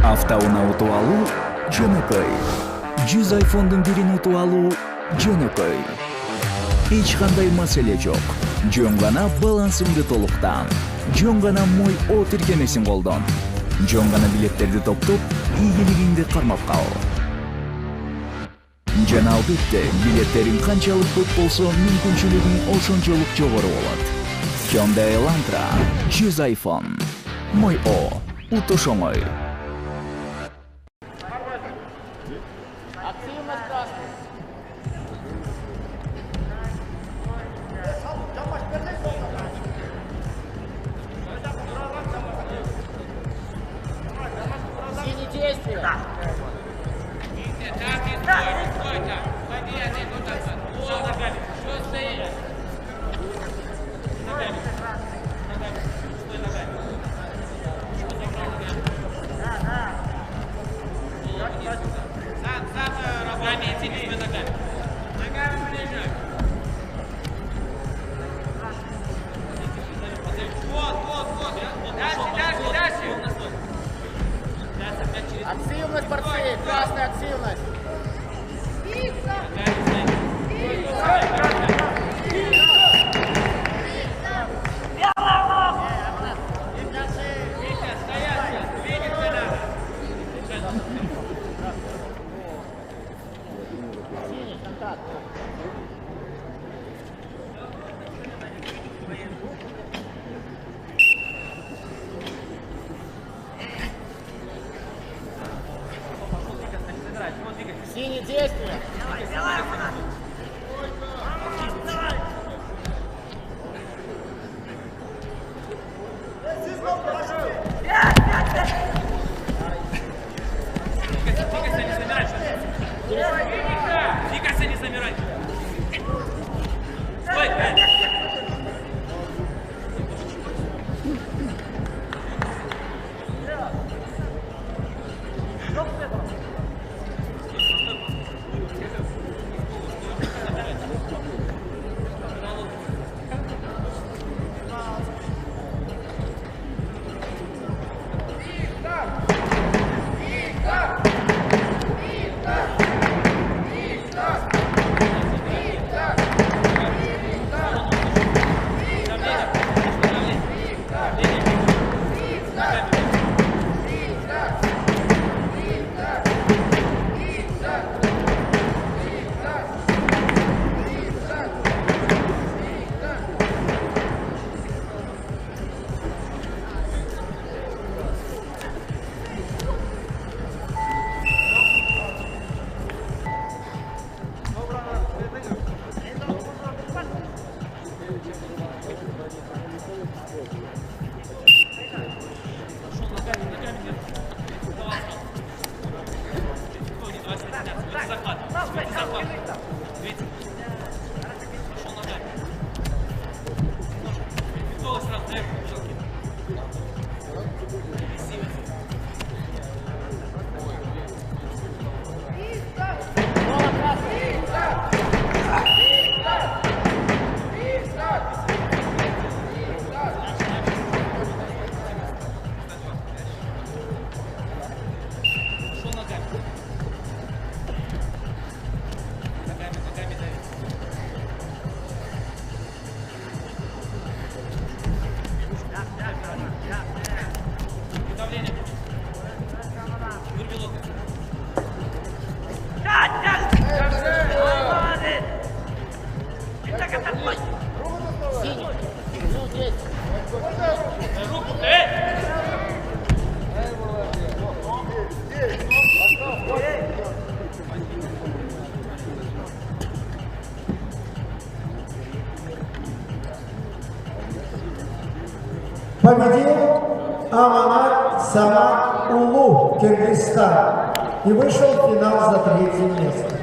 Автоунаа утуп алуу жөнөкөй. 100 айфондун бирин утуп алуу жөнөкөй. Эч кандай маселе жок. Жөн гана балансыңды толуктан. Жөн гана Мой О тиркемесин колдон. Жөн гана билеттерди топтоп, ийгилигиңди кармап кал. Жана албетте, билеттериң канчалык көп болсо, мүмкүнчүлүгүң ошончолук жогору болот. Hyundai Elantra 100 iPhone. Мой О. Утуш оңой. Активность, портфель, красная активность. Синий контакт. Синий действие. Давай. Двигайся, не замирай. Стой. Победил Аманат Самат Улу, Киргизстан, и вышел в финал за 3-е место.